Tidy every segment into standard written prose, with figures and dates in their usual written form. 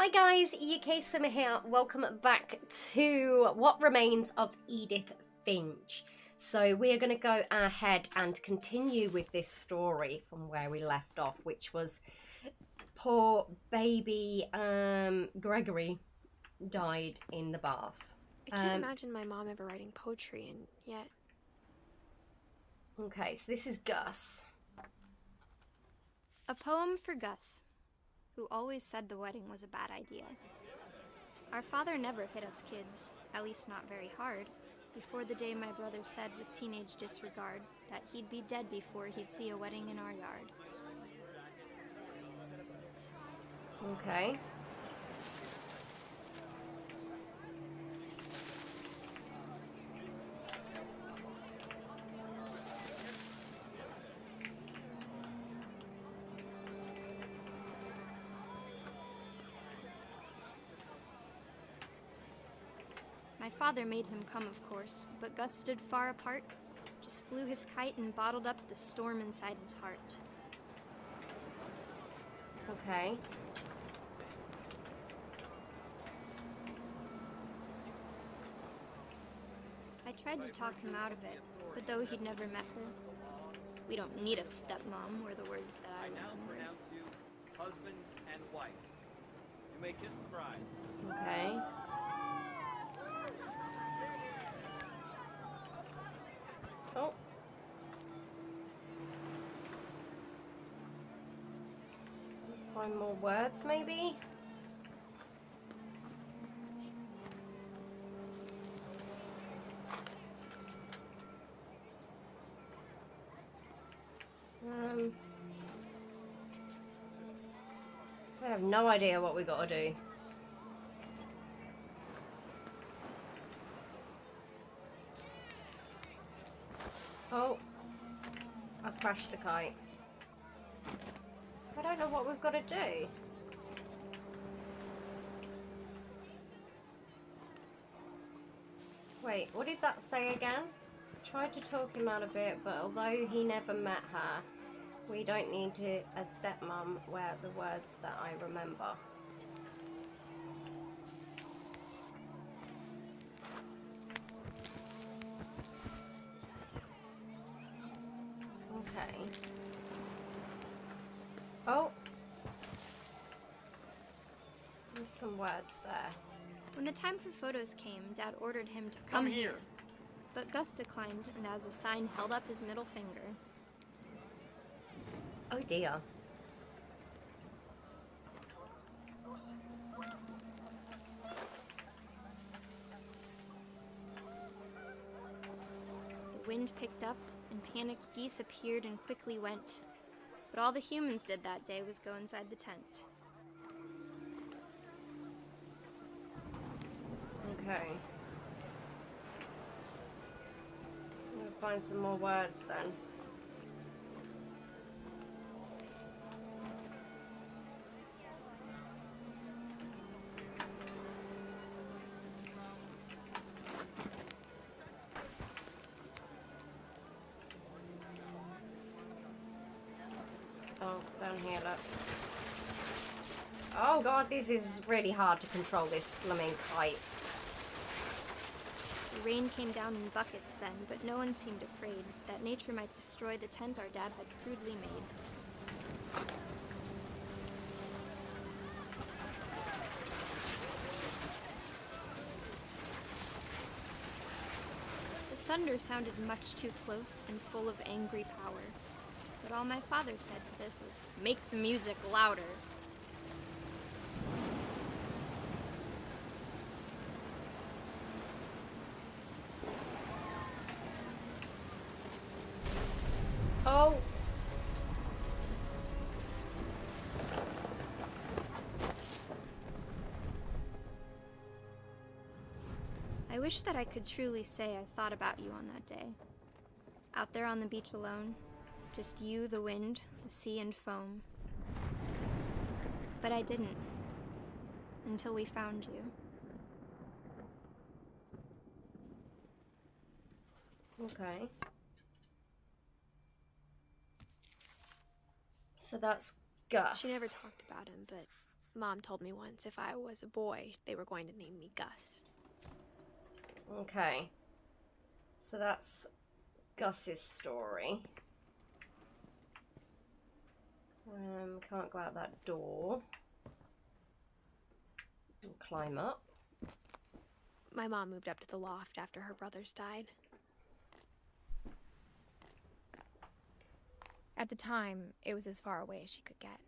Hi guys, UK Summer here. Welcome back to what remains of Edith Finch. So we're going to go ahead and continue with this story from where we left off, which was poor baby Gregory died in the bath. I can't imagine my mom ever writing poetry, and yet... Okay, so this is Gus. A poem for Gus, who always said the wedding was a bad idea. Our father never hit us kids, at least not very hard, before the day my brother said with teenage disregard that he'd be dead before he'd see a wedding in our yard. Okay. My father made him come, of course, but Gus stood far apart, just flew his kite and bottled up the storm inside his heart. Okay. I tried to talk him out of it, but though he'd never met her, we don't need a stepmom were the words that I now remember. pronounce you husband and wife. You may kiss the bride. Okay. Oh. Find more words, maybe? I have no idea what we gotta do. Oh, I crashed the kite. I don't know what we've got to do. Wait, what did that say again? Tried to talk him out a bit, but although he never met her, we don't need to, a stepmom were the words that I remember. Okay. Oh. There's some words there. When the time for photos came, Dad ordered him to come here. But Gus declined, and as a sign held up his middle finger. Oh dear. The wind picked up, and panicked geese appeared and quickly went. But all the humans did that day was go inside the tent. Okay. I'm gonna find some more words then. Oh, down here, look. Oh god, this is really hard to control, this blooming kite. The rain came down in buckets then, but no one seemed afraid that nature might destroy the tent our dad had crudely made. The thunder sounded much too close and full of angry power. But all my father said to this was, "Make the music louder." Oh! I wish that I could truly say I thought about you on that day. Out there on the beach alone, just you, the wind, the sea, and foam. But I didn't, until we found you. Okay. So that's Gus. She never talked about him, but Mom told me once if I was a boy, they were going to name me Gus. Okay. So that's Gus's story. Can't go out that door. And climb up. My mom moved up to the loft after her brothers died. At the time, it was as far away as she could get.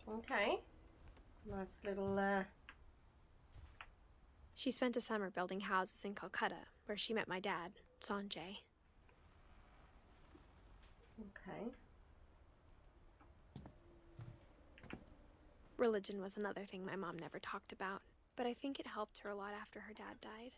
Okay. Nice little, She spent a summer building houses in Calcutta, where she met my dad, Sanjay. Okay. Religion was another thing my mom never talked about, but I think it helped her a lot after her dad died.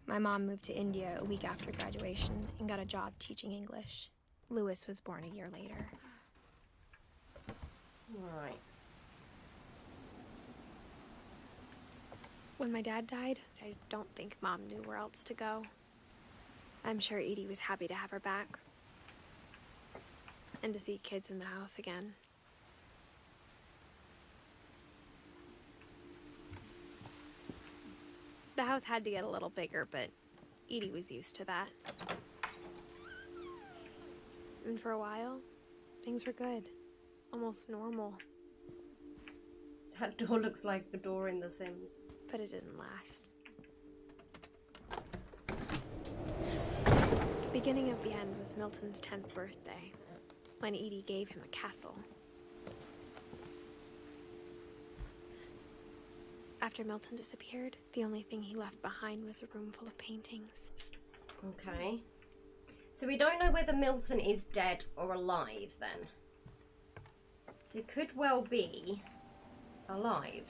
My mom moved to India a week after graduation and got a job teaching English. Lewis was born a year later. Alright. When my dad died, I don't think Mom knew where else to go. I'm sure Edie was happy to have her back. And to see kids in the house again. The house had to get a little bigger, but Edie was used to that. And for a while, things were good. Almost normal. That door looks like the door in The Sims. But it didn't last. The beginning of the end was Milton's 10th birthday, when Edie gave him a castle. After Milton disappeared, the only thing he left behind was a room full of paintings. Okay. So we don't know whether Milton is dead or alive then. So he could well be alive.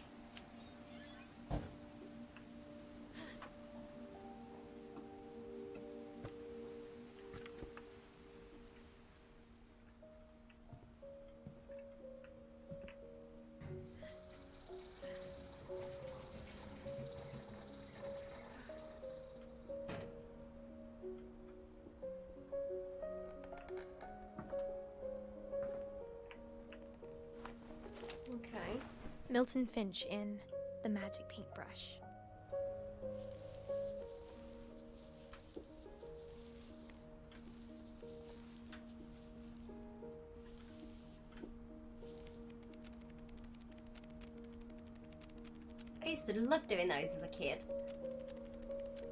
Okay. Milton Finch in The Magic Paintbrush. I used to love doing those as a kid.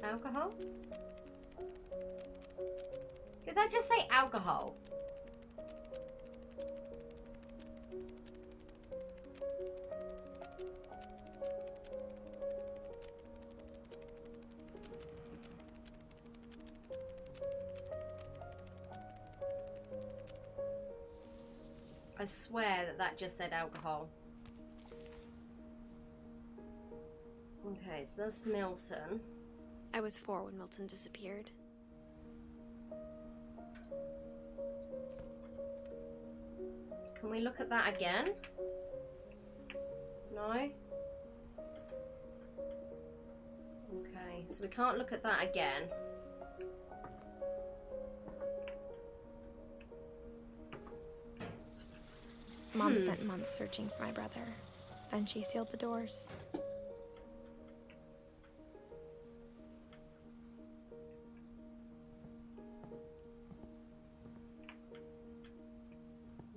Alcohol? Did that just say alcohol? I swear that that just said alcohol. Okay, so that's Milton. I was 4 when Milton disappeared. Can we look at that again? No? Okay, so we can't look at that again. Mom spent months searching for my brother. Then she sealed the doors.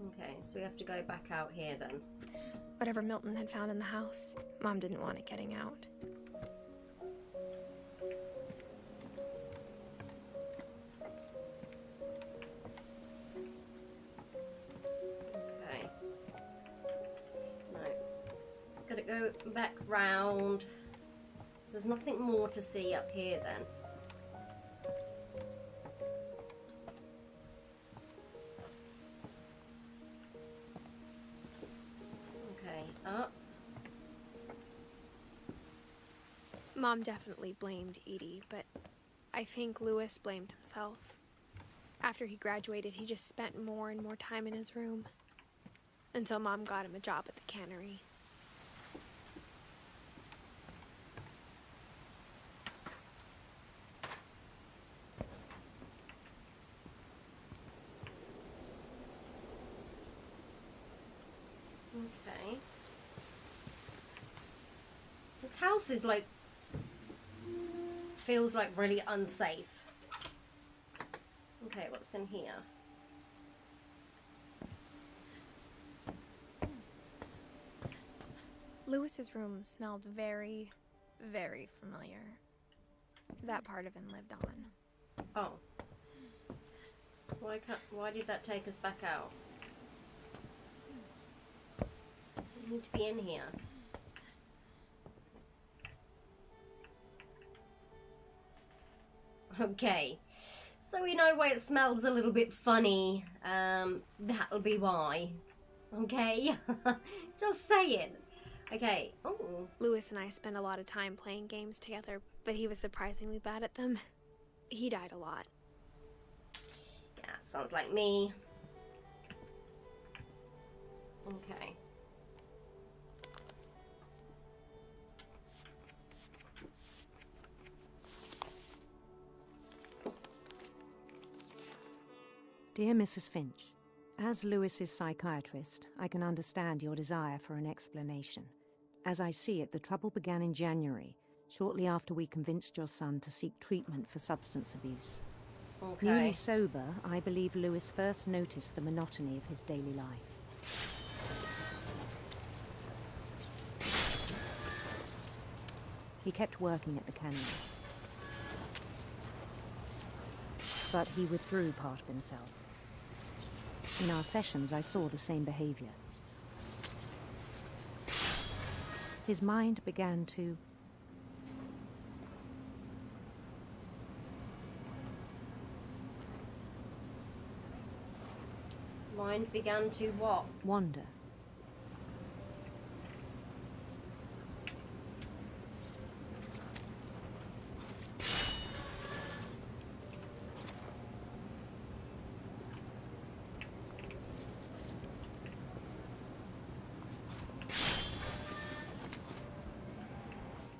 Okay, so we have to go back out here then. Whatever Milton had found in the house, Mom didn't want it getting out. Okay. No. Gotta go back round. So there's nothing more to see up here then. Up. Mom definitely blamed Edie, but I think Lewis blamed himself. After he graduated, he just spent more and more time in his room. Until Mom got him a job at the cannery. This house is like, feels like really unsafe. Okay, what's in here? Lewis's room smelled very, very familiar. That part of him lived on. Oh. Why did that take us back out? We need to be in here. Okay. So we know why it smells a little bit funny. That'll be why. Okay? Just saying. Okay. Oh. Lewis and I spent a lot of time playing games together, but he was surprisingly bad at them. He died a lot. Yeah, sounds like me. Okay. Dear Mrs. Finch, as Lewis's psychiatrist, I can understand your desire for an explanation. As I see it, the trouble began in January, shortly after we convinced your son to seek treatment for substance abuse. Okay. Newly sober, I believe Lewis first noticed the monotony of his daily life. He kept working at the cannery, but he withdrew part of himself. In our sessions, I saw the same behavior. His mind began to... His mind began to what? wander.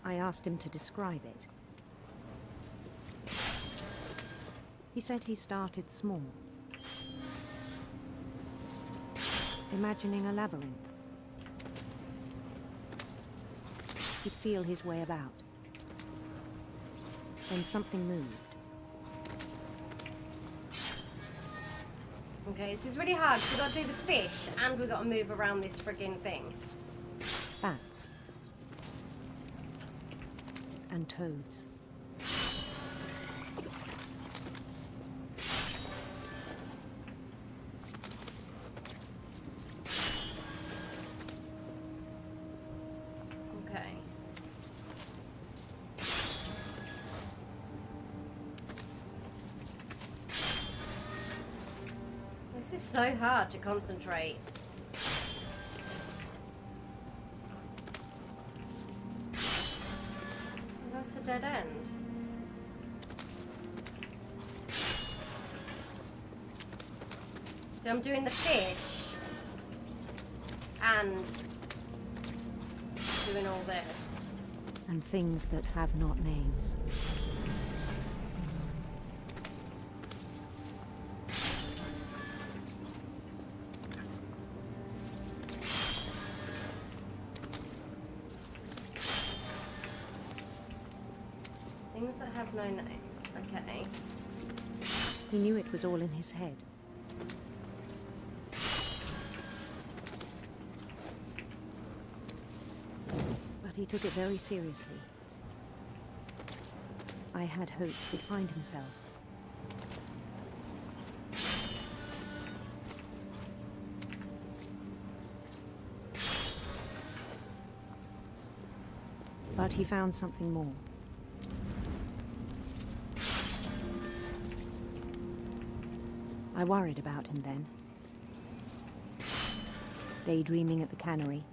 I asked him to describe it. He said he started small, imagining a labyrinth. He'd feel his way about. Then something moved. Okay, this is really hard. We've got to do the fish and we've got to move around this friggin' thing. Bats. And toads. Okay. This is so hard to concentrate. That's a dead end. So I'm doing the fish and doing all this. And things that have not names. Things that have no name. Okay. He knew it was all in his head. But he took it very seriously. I had hoped he'd find himself. But he found something more. I worried about him then. Daydreaming at the cannery.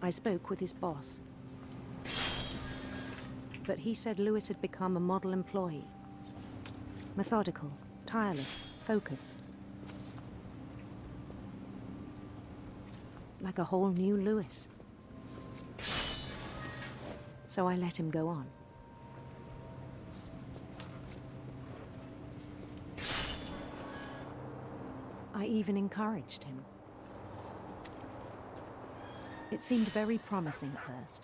I spoke with his boss. But he said Lewis had become a model employee. Methodical, tireless, focused. Like a whole new Lewis. So I let him go on. I even encouraged him. It seemed very promising at first.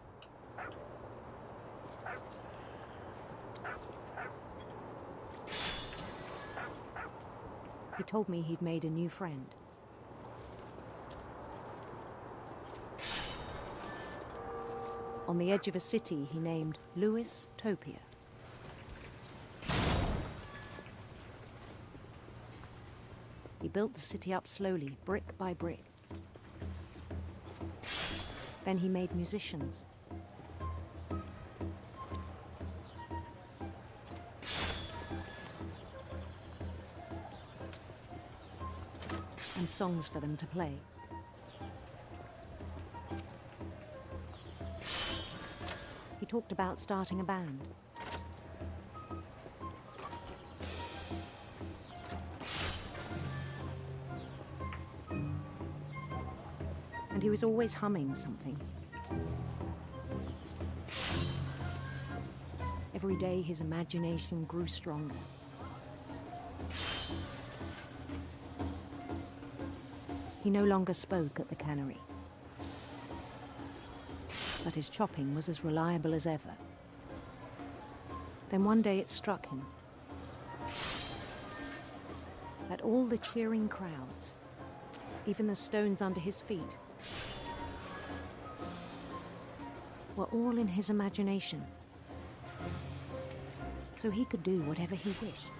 He told me he'd made a new friend. On the edge of a city he named Lewis Topia. He built the city up slowly, brick by brick. Then he made musicians. And songs for them to play. He talked about starting a band. And he was always humming something. Every day his imagination grew stronger. He no longer spoke at the cannery, but his chopping was as reliable as ever. Then one day it struck him that all the cheering crowds, even the stones under his feet, were all in his imagination, so he could do whatever he wished.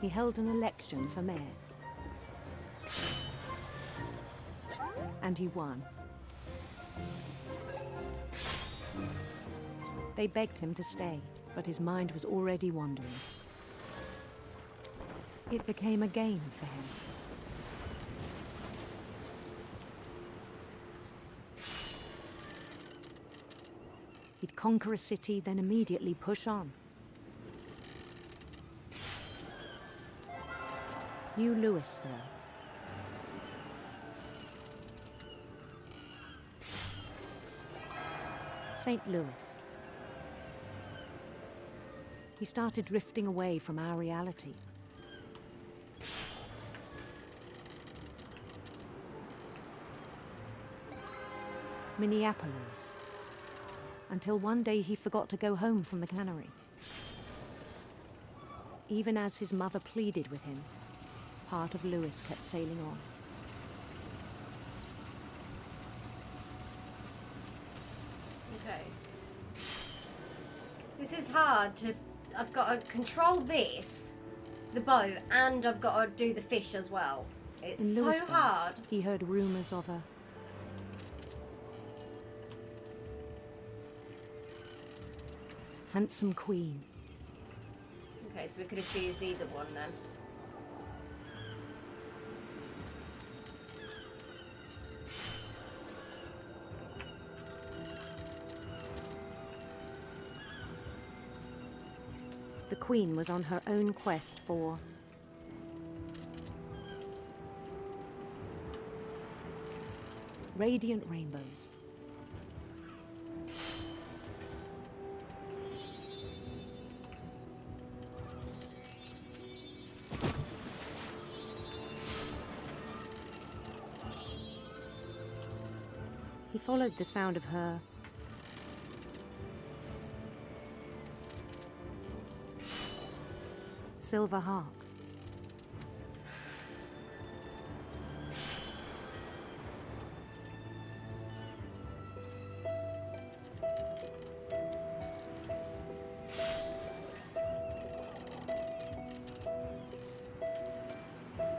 He held an election for mayor. And he won. They begged him to stay, but his mind was already wandering. It became a game for him. He'd conquer a city, then immediately push on. New Louisville. St. Louis. He started drifting away from our reality. Minneapolis. Until one day he forgot to go home from the cannery. Even as his mother pleaded with him, part of Louis kept sailing on. Okay. This is hard to... I've got to control this, the boat, and I've got to do the fish as well. It's In so Louisville, hard. He heard rumors of a handsome queen. Okay, so we could have choose either one then. The queen was on her own quest for radiant rainbows. He followed the sound of her silver harp.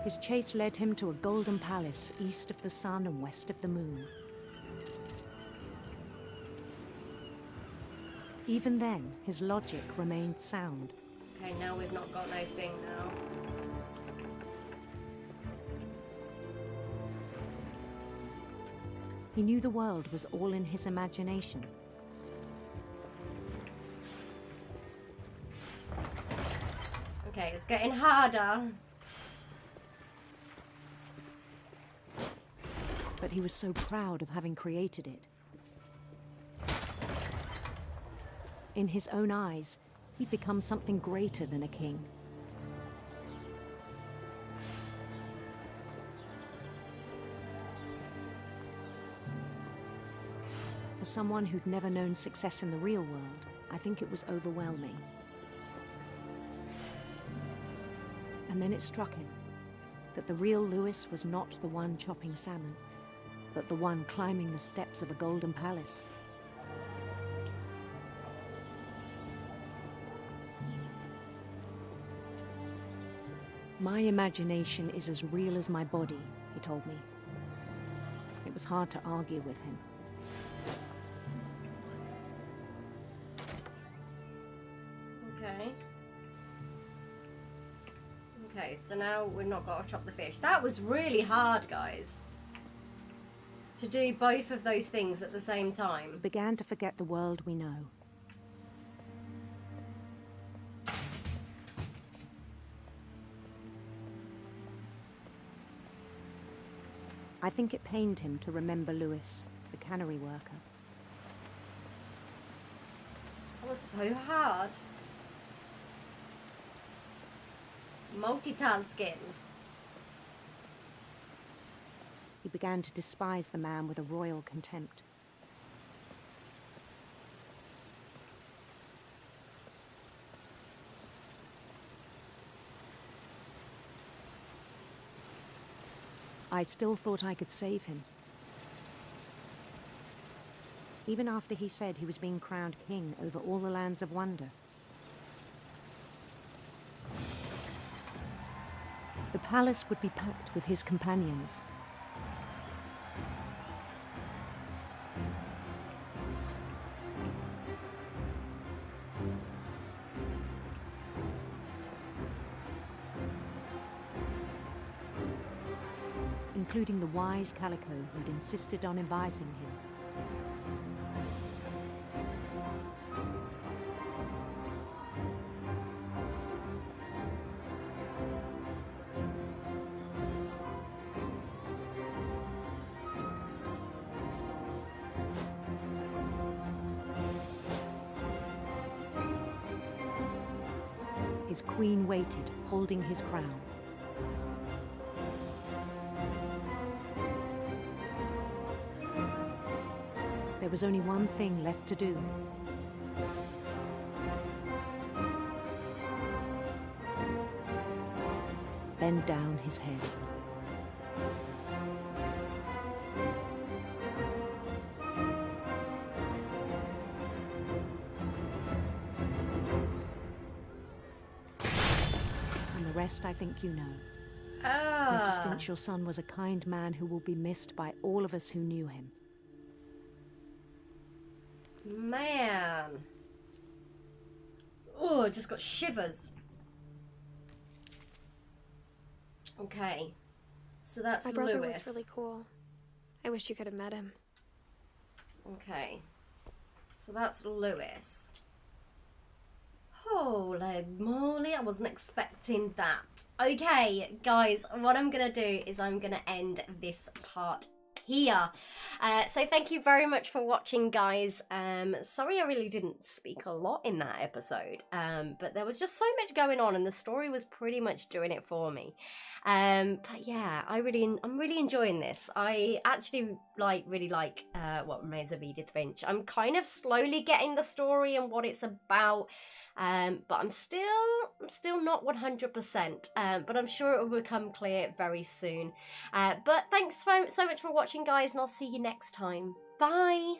His chase led him to a golden palace east of the sun and west of the moon. Even then, his logic remained sound. Okay, now we've not got no thing now. He knew the world was all in his imagination. Okay, it's getting harder. But he was so proud of having created it. In his own eyes, he'd become something greater than a king. someone who'd never known success in the real world, I think it was overwhelming. And then it struck him that the real Lewis was not the one chopping salmon, but the one climbing the steps of a golden palace. My imagination is as real as my body, he told me. It was hard to argue with him. Okay. Okay, so now we've not got to chop the fish. That was really hard, guys. To do both of those things at the same time. We began to forget the world we know. I think it pained him to remember Lewis, the cannery worker. That was so hard. Multitasking. He began to despise the man with a royal contempt. I still thought I could save him. Even after he said he was being crowned king over all the lands of wonder. The palace would be packed with his companions. Including the wise Calico who'd insisted on advising him. His queen waited, holding his crown. There was only one thing left to do. Bend down his head. And the rest I think you know. Mrs. Finch, your son was a kind man who will be missed by all of us who knew him. Man. Oh, I just got shivers. Okay. So that's My brother Lewis. was really cool. I wish you could have met him. Okay. So that's Lewis. Holy moly, I wasn't expecting that. Okay, guys, what I'm going to do is I'm going to end this part here. So thank you very much for watching, guys. Sorry I really didn't speak a lot in that episode, but there was just so much going on and the story was pretty much doing it for me. But yeah, I'm really enjoying this. I actually really like What Remains of Edith Finch. I'm kind of slowly getting the story and what it's about. But I'm still not 100%, but I'm sure it will become clear very soon. But thanks so much for watching, guys, and I'll see you next time. Bye!